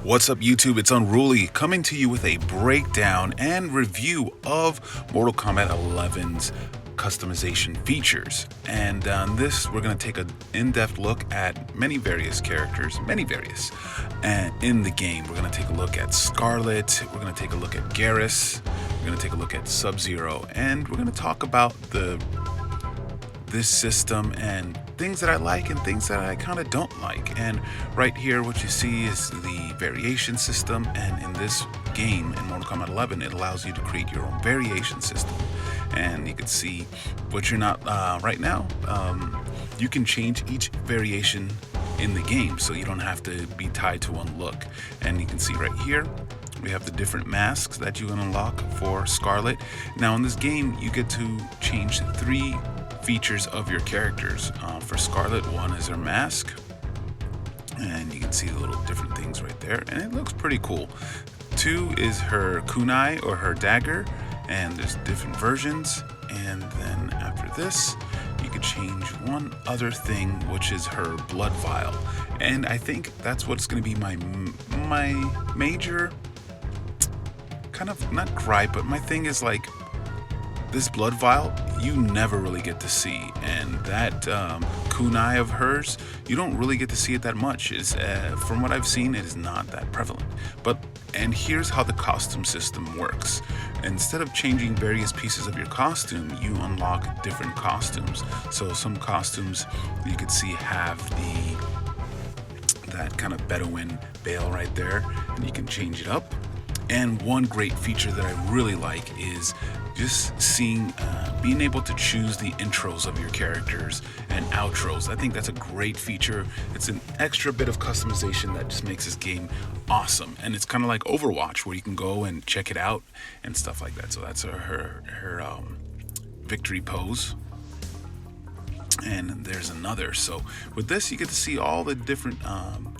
What's up, YouTube? It's Unruly coming to you with a breakdown and review of Mortal Kombat 11's customization features. And on this, we're going to take an in-depth look at many various characters, and in the game. We're going to take a look at Skarlet, we're going to take a look at Geras, we're going to take a look at Sub-Zero, and we're going to talk about this system and things that I like and things that I kind of don't like. And right here, what you see is the variation system, and in this game, in Mortal Kombat 11, it allows you to create your own variation system. And you can see what you're not right now. You can change each variation in the game, so you don't have to be tied to one look. And you can see right here, we have the different masks that you can unlock for Skarlet. Now in this game, you get to change 3 features of your characters. For Skarlet, 1 is her mask, and you can see the little different things right there, and it looks pretty cool. 2 is her kunai, or her dagger, and there's different versions. And then after this, you can change one other thing, which is her blood vial. And I think that's what's going to be my major kind of, not gripe, but my thing is, like, this blood vial you never really get to see, and that kunai of hers, you don't really get to see it that much. From what I've seen, it is not that prevalent. And here's how the costume system works. Instead of changing various pieces of your costume, you unlock different costumes. So some costumes you could see have that kind of Bedouin veil right there, and you can change it up. And one great feature that I really like is just seeing, being able to choose the intros of your characters and outros. I think that's a great feature. It's an extra bit of customization that just makes this game awesome. And it's kind of like Overwatch, where you can go and check it out and stuff like that. So that's her victory pose. And there's another. So with this, you get to see all the different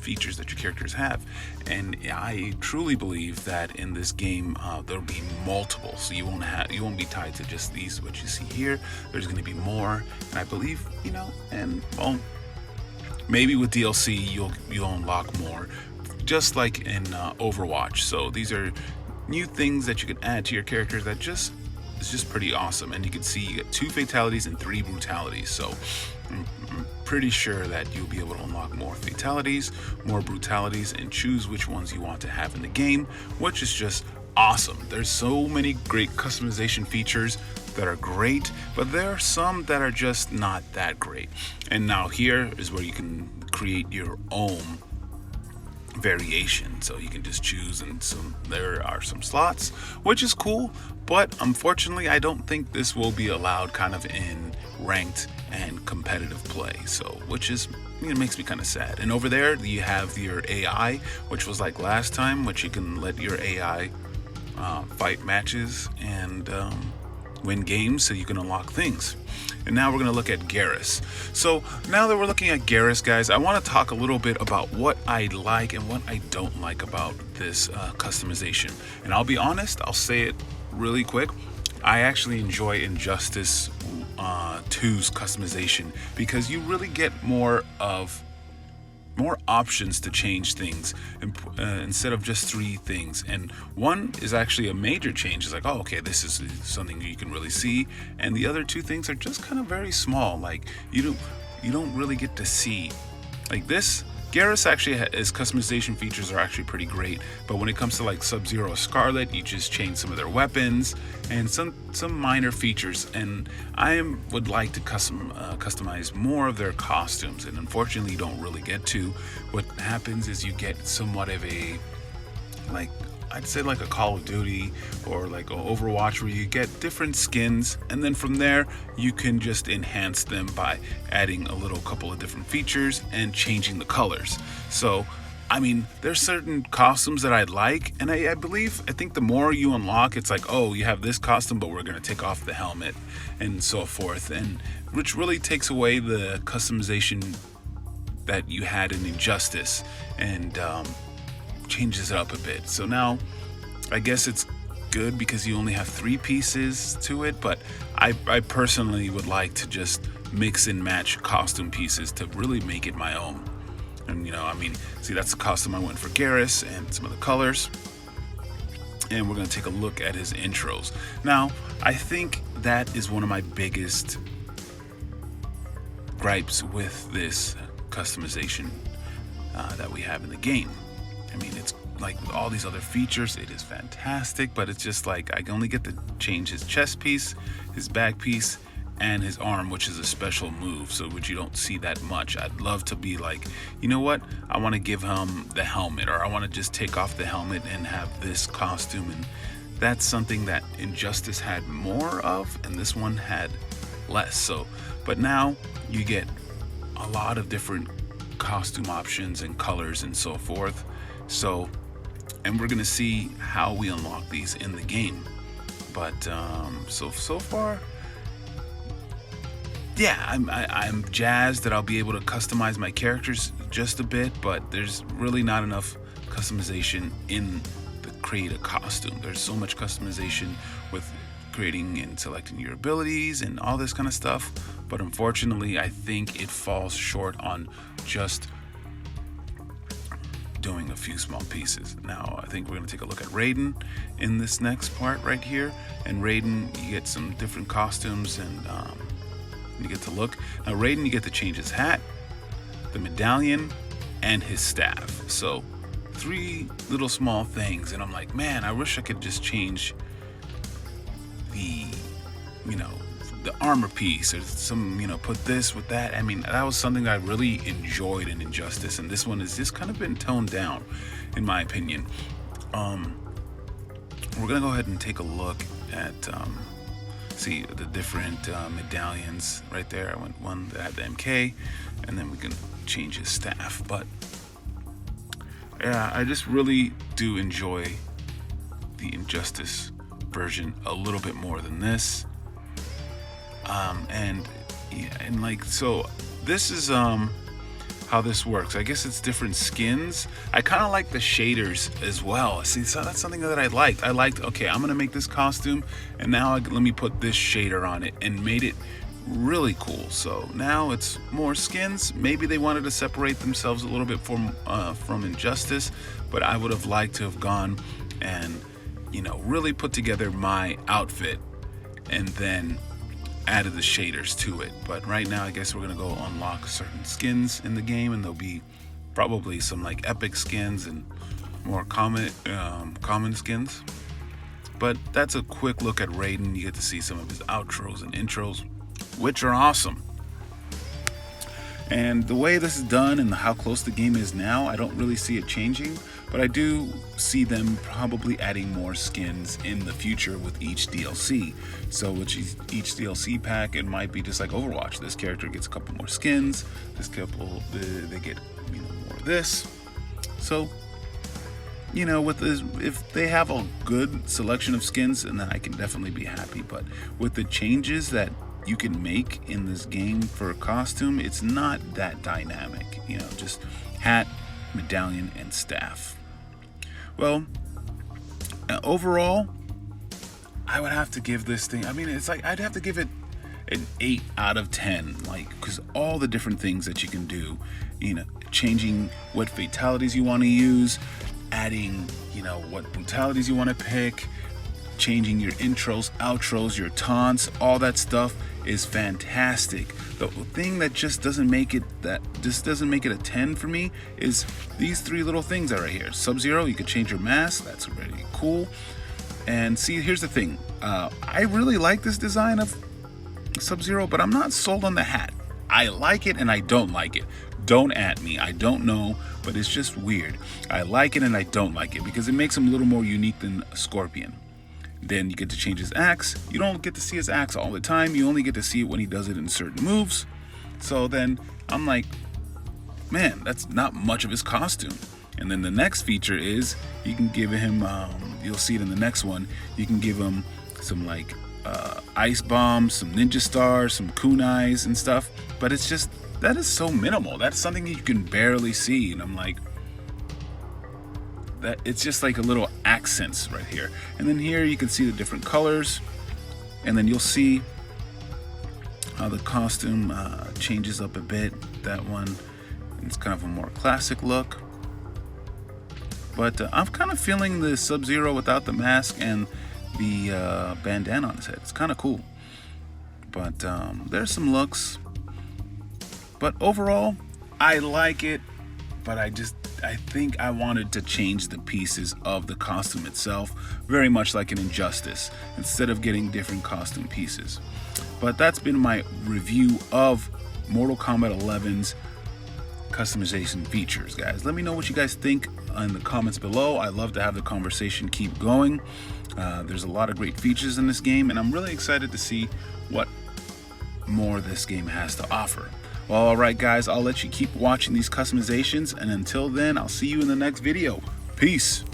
features that your characters have. And I truly believe that in this game, there'll be multiple. So you won't be tied to just these, what you see here. There's going to be more. And I believe, and well, maybe with DLC, you'll unlock more, just like in Overwatch. So these are new things that you can add to your characters that it's just pretty awesome. And you can see you get 2 fatalities and 3 brutalities. So I'm pretty sure that you'll be able to unlock more fatalities, more brutalities, and choose which ones you want to have in the game, which is just awesome. There's so many great customization features that are great, but there are some that are just not that great. And now here is where you can create your own variation, so you can just choose, and there are some slots, which is cool, but unfortunately I don't think this will be allowed kind of in ranked and competitive play, so which is, it makes me kind of sad. And over there you have your AI, which was like last time, which you can let your AI fight matches and win games, so you can unlock things. And now we're going to look at Geras. So now that we're looking at Geras, guys, I want to talk a little bit about what I like and what I don't like about this customization. And I'll be honest, I'll say it really quick. I actually enjoy Injustice 2's customization, because you really get more options to change things, instead of just 3 things. And one is actually a major change. It's like, oh, okay, this is something you can really see. And the other 2 things are just kind of very small. Like you don't really get to see. Like this, Geras actually his customization features are actually pretty great. But when it comes to like Sub-Zero, Skarlet, you just change some of their weapons and some minor features. And I would like to customize more of their costumes, and unfortunately you don't really get to. What happens is you get somewhat of a, like, I'd say like a Call of Duty or like an Overwatch, where you get different skins, and then from there you can just enhance them by adding a couple of different features and changing the colors. So I mean, there's certain costumes that I like, and I think the more you unlock, it's like, oh, you have this costume, but we're going to take off the helmet and so forth, and which really takes away the customization that you had in Injustice, and changes it up a bit. So now I guess it's good because you only have 3 pieces to it, but I personally would like to just mix and match costume pieces to really make it my own. And I mean, see, that's the costume I went for Garrus and some of the colors. And we're going to take a look at his intros. Now, I think that is one of my biggest gripes with this customization that we have in the game. I mean, it's like with all these other features, it is fantastic, but it's just like I can only get to change his chest piece, his back piece, and his arm, which is a special move, so which you don't see that much. I'd love to be like, you know what, I want to give him the helmet, or I want to just take off the helmet and have this costume. And that's something that Injustice had more of, and this one had less. So, but now you get a lot of different costume options and colors and so forth. So, and we're gonna see how we unlock these in the game. But so far, yeah, I'm jazzed that I'll be able to customize my characters just a bit, but there's really not enough customization in the create a costume. There's so much customization with creating and selecting your abilities and all this kind of stuff, but unfortunately I think it falls short on just doing a few small pieces. Now I think we're going to take a look at Raiden in this next part right here. And Raiden, you get some different costumes, and you get to look. Now Raiden, you get to change his hat, the medallion, and his staff. So 3 little small things, and I'm like, man, I wish I could just change the, the armor piece, or some, put this with that. I mean, that was something I really enjoyed in Injustice, and this one has just kind of been toned down, in my opinion. We're gonna go ahead and take a look at see the different medallions right there. I went one that had the MK, and then we can change his staff. But yeah, I just really do enjoy the Injustice version a little bit more than this. And like, so this is how this works. I guess it's different skins. I kind of like the shaders as well. See, so that's something that I liked. Okay, I'm gonna make this costume, and now let me put this shader on it, and made it really cool. So now it's more skins. Maybe they wanted to separate themselves a little bit from Injustice, but I would have liked to have gone and really put together my outfit and then added the shaders to it. But right now I guess we're gonna go unlock certain skins in the game, and there'll be probably some like epic skins and more common skins. But that's a quick look at Raiden. You get to see some of his outros and intros, which are awesome. And the way this is done and how close the game is now, I don't really see it changing, but I do see them probably adding more skins in the future with each DLC. So with each DLC pack, it might be just like Overwatch. This character gets a couple more skins. This couple, they get more of this. So with this, if they have a good selection of skins, and then I can definitely be happy. But with the changes that you can make in this game for a costume, it's not that dynamic. Just hat, medallion, and staff. Well, overall, I would have to give this thing, it's like I'd have to give it an 8 out of 10, because all the different things that you can do, changing what fatalities you want to use, adding, what brutalities you want to pick, changing your intros, outros, your taunts, all that stuff is fantastic. The thing that just doesn't make it a 10 for me is these 3 little things that are right here. Sub-Zero, you can change your mask. That's really cool. And see, here's the thing. I really like this design of Sub-Zero, but I'm not sold on the hat. I like it and I don't like it. Don't at me. I don't know, but it's just weird. I like it and I don't like it because it makes him a little more unique than Scorpion. Then you get to change his axe. You don't get to see his axe all the time. You only get to see it when he does it in certain moves. So then I'm like, man, that's not much of his costume. And then the next feature is you can give him, you'll see it in the next one, you can give him some like ice bombs, some ninja stars, some kunais and stuff. But it's just, that is so minimal. That's something you can barely see. And I'm like, that it's just like a little accents right here. And then here you can see the different colors, and then you'll see how the costume changes up a bit. That one, It's kind of a more classic look. But I'm kind of feeling the Sub-Zero without the mask and the bandana on his head. It's kind of cool. But there's some looks. But overall, I like it. But I think I wanted to change the pieces of the costume itself, very much like an Injustice, instead of getting different costume pieces. But that's been my review of Mortal Kombat 11's customization features, guys. Let me know what you guys think in the comments below. I love to have the conversation keep going. There's a lot of great features in this game, and I'm really excited to see what more this game has to offer. Well, alright guys, I'll let you keep watching these customizations, and until then, I'll see you in the next video. Peace!